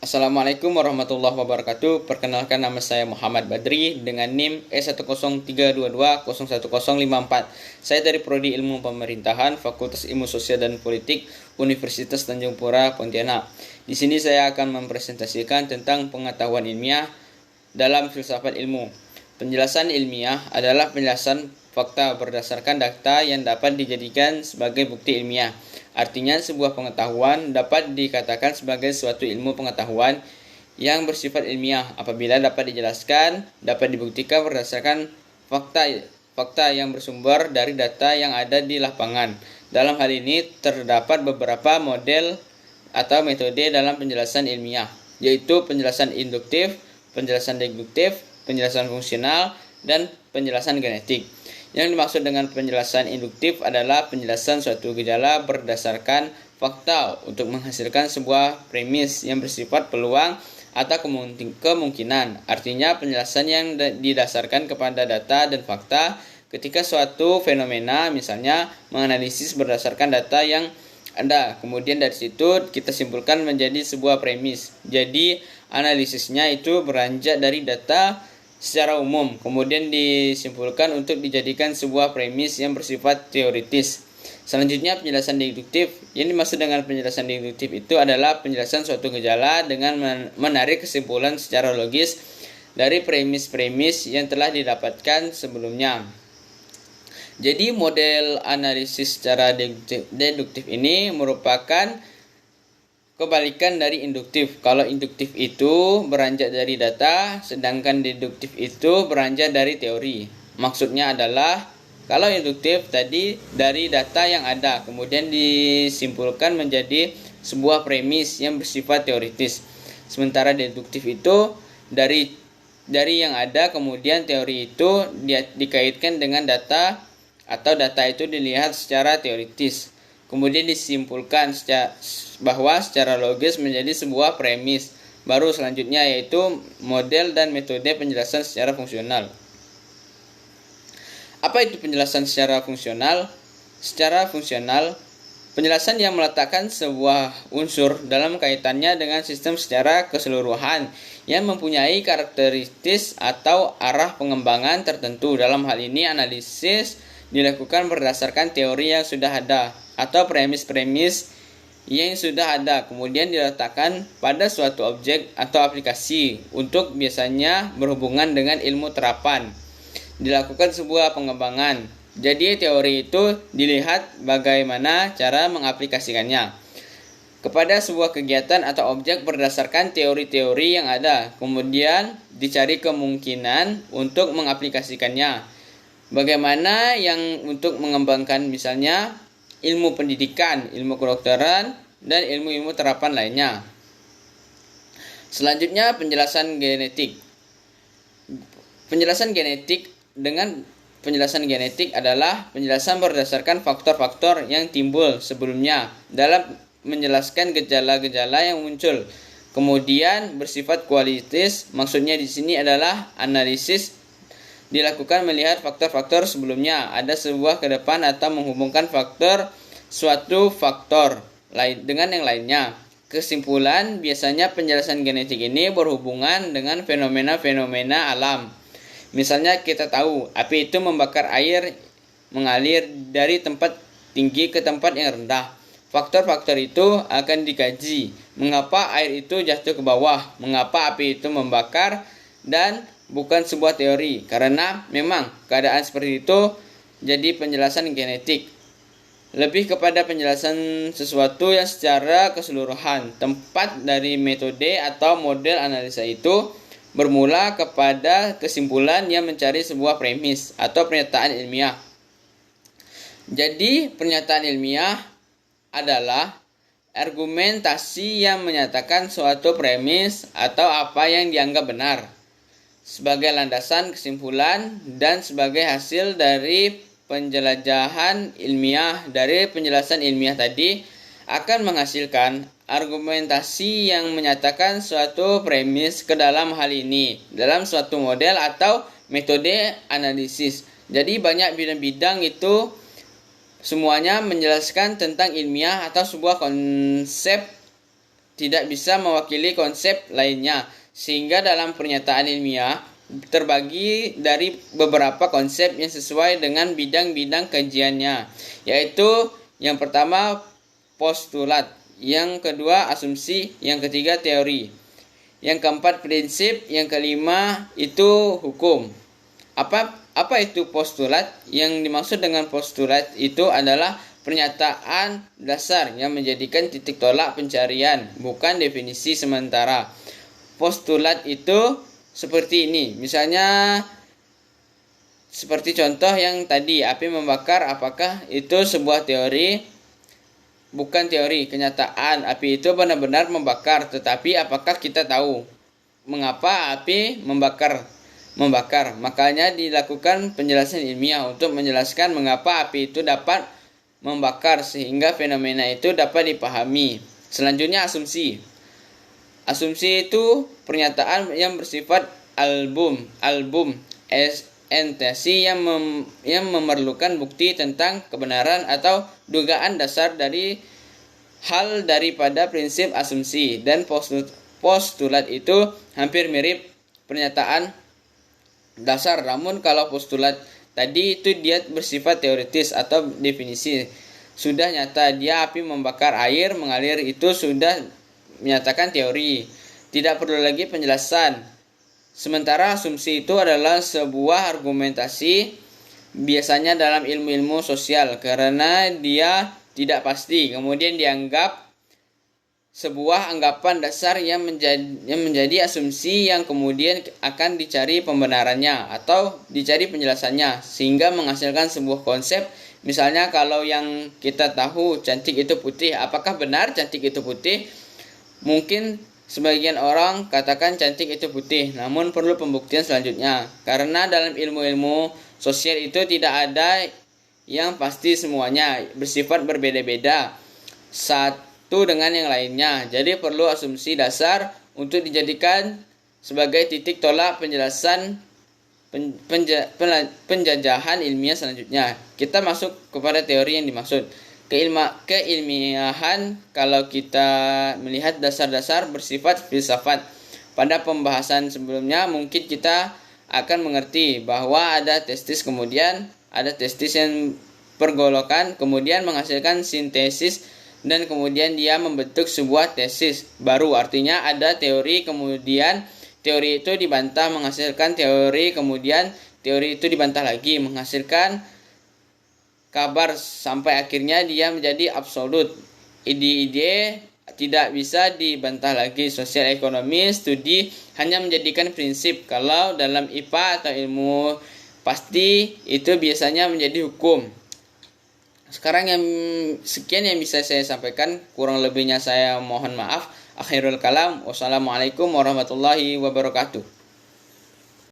Assalamualaikum warahmatullahi wabarakatuh. Perkenalkan, nama saya Muhammad Badri dengan NIM E10322011054. Saya dari Prodi Ilmu Pemerintahan, Fakultas Ilmu Sosial dan Politik, Universitas Tanjung Pura, Pontianak. Di sini saya akan mempresentasikan tentang pengetahuan ilmiah dalam filsafat ilmu. Penjelasan ilmiah adalah penjelasan fakta berdasarkan data yang dapat dijadikan sebagai bukti ilmiah. Artinya, sebuah pengetahuan dapat dikatakan sebagai suatu ilmu pengetahuan yang bersifat ilmiah apabila dapat dijelaskan, dapat dibuktikan berdasarkan fakta yang bersumber dari data yang ada di lapangan. Dalam hal ini terdapat beberapa model atau metode dalam penjelasan ilmiah, yaitu penjelasan induktif, penjelasan deduktif, penjelasan fungsional, dan penjelasan genetik. Yang dimaksud dengan penjelasan induktif adalah penjelasan suatu gejala berdasarkan fakta untuk menghasilkan sebuah premis yang bersifat peluang atau kemungkinan. Artinya, penjelasan yang didasarkan kepada data dan fakta ketika suatu fenomena, misalnya menganalisis berdasarkan data yang ada. Kemudian dari situ kita simpulkan menjadi sebuah premis. Jadi, analisisnya itu beranjak dari data secara umum, kemudian disimpulkan untuk dijadikan sebuah premis yang bersifat teoritis. Selanjutnya, penjelasan deduktif. Yang dimaksud dengan penjelasan deduktif itu adalah penjelasan suatu gejala dengan menarik kesimpulan secara logis dari premis-premis yang telah didapatkan sebelumnya. Jadi, model analisis secara deduktif ini merupakan kebalikan dari induktif. Kalau induktif itu beranjak dari data, sedangkan deduktif itu beranjak dari teori. Maksudnya adalah, kalau induktif tadi dari data yang ada, kemudian disimpulkan menjadi sebuah premis yang bersifat teoritis. Sementara deduktif itu dari yang ada, kemudian teori itu dikaitkan dengan data, atau data itu dilihat secara teoritis. Kemudian disimpulkan bahwa secara logis menjadi sebuah premis. Baru selanjutnya yaitu model dan metode penjelasan secara fungsional. Apa itu penjelasan secara fungsional? Secara fungsional, penjelasan yang meletakkan sebuah unsur dalam kaitannya dengan sistem secara keseluruhan yang mempunyai karakteristik atau arah pengembangan tertentu. Dalam hal ini, analisis dilakukan berdasarkan teori yang sudah ada atau premis-premis yang sudah ada, kemudian diletakkan pada suatu objek atau aplikasi untuk biasanya berhubungan dengan ilmu terapan. Dilakukan sebuah pengembangan. Jadi teori itu dilihat bagaimana cara mengaplikasikannya kepada sebuah kegiatan atau objek berdasarkan teori-teori yang ada. Kemudian dicari kemungkinan untuk mengaplikasikannya. Bagaimana yang untuk mengembangkan misalnya ilmu pendidikan, ilmu kedokteran, dan ilmu-ilmu terapan lainnya. Selanjutnya, penjelasan genetik. Penjelasan genetik adalah penjelasan berdasarkan faktor-faktor yang timbul sebelumnya dalam menjelaskan gejala-gejala yang muncul. Kemudian bersifat kualitatif, maksudnya di sini adalah analisis dilakukan melihat faktor-faktor sebelumnya, ada sebuah ke depan atau menghubungkan suatu faktor lain dengan yang lainnya. Kesimpulan, biasanya penjelasan genetik ini berhubungan dengan fenomena-fenomena alam. Misalnya kita tahu api itu membakar air mengalir dari tempat tinggi ke tempat yang rendah. Faktor-faktor itu akan dikaji. Mengapa air itu jatuh ke bawah? Mengapa api itu membakar? Dan bukan sebuah teori, karena memang keadaan seperti itu. Jadi penjelasan genetik lebih kepada penjelasan sesuatu yang secara keseluruhan. Tempat dari metode atau model analisa itu bermula kepada kesimpulan yang mencari sebuah premis atau pernyataan ilmiah. Jadi pernyataan ilmiah adalah argumentasi yang menyatakan suatu premis atau apa yang dianggap benar sebagai landasan kesimpulan dan sebagai hasil dari penjelajahan ilmiah. Dari penjelasan ilmiah tadi akan menghasilkan argumentasi yang menyatakan suatu premis ke dalam hal ini dalam suatu model atau metode analisis. Jadi banyak bidang-bidang itu semuanya menjelaskan tentang ilmiah atau sebuah konsep tidak bisa mewakili konsep lainnya, sehingga dalam pernyataan ilmiah terbagi dari beberapa konsep yang sesuai dengan bidang-bidang kajiannya, yaitu yang pertama postulat, yang kedua asumsi, yang ketiga teori, yang keempat prinsip, yang kelima itu hukum. Apa itu postulat? Yang dimaksud dengan postulat itu adalah pernyataan dasar yang menjadikan titik tolak pencarian, bukan definisi sementara. Postulat itu seperti ini, misalnya seperti contoh yang tadi, api membakar, apakah itu sebuah teori? Bukan teori, kenyataan. Api itu benar-benar membakar, tetapi apakah kita tahu mengapa api membakar? Makanya dilakukan penjelasan ilmiah untuk menjelaskan mengapa api itu dapat membakar, sehingga fenomena itu dapat dipahami. Selanjutnya asumsi. Asumsi itu pernyataan yang bersifat album entesi yang memerlukan bukti tentang kebenaran atau dugaan dasar dari hal daripada prinsip asumsi. Dan postulat itu hampir mirip pernyataan dasar, namun kalau postulat tadi itu dia bersifat teoritis atau definisi. Sudah nyata, dia api membakar air mengalir, itu sudah menyatakan teori, tidak perlu lagi penjelasan. Sementara asumsi itu adalah sebuah argumentasi, biasanya dalam ilmu-ilmu sosial, karena dia tidak pasti, kemudian dianggap sebuah anggapan dasar yang menjadi asumsi yang kemudian akan dicari pembenarannya atau dicari penjelasannya, sehingga menghasilkan sebuah konsep. Misalnya kalau yang kita tahu cantik itu putih, apakah benar cantik itu putih? Mungkin sebagian orang katakan cantik itu putih, namun perlu pembuktian selanjutnya. Karena dalam ilmu-ilmu sosial itu tidak ada yang pasti, semuanya bersifat berbeda-beda satu dengan yang lainnya. Jadi perlu asumsi dasar untuk dijadikan sebagai titik tolak penjelasan penjajahan ilmiah selanjutnya. Kita masuk kepada teori yang dimaksud. Keilmiahan, kalau kita melihat dasar-dasar bersifat filsafat. Pada pembahasan sebelumnya mungkin kita akan mengerti bahwa ada testis, kemudian ada testis yang pergolakan, kemudian menghasilkan sintesis, dan kemudian dia membentuk sebuah tesis baru. Artinya ada teori, kemudian teori itu dibantah menghasilkan teori, kemudian teori itu dibantah lagi menghasilkan kabar, sampai akhirnya dia menjadi absolut. Ide-ide tidak bisa dibantah lagi. Sosial ekonomi studi hanya menjadikan prinsip. Kalau dalam IPA atau ilmu pasti itu biasanya menjadi hukum. Sekarang sekian yang bisa saya sampaikan, kurang lebihnya saya mohon maaf. Akhirul kalam, wassalamualaikum warahmatullahi wabarakatuh.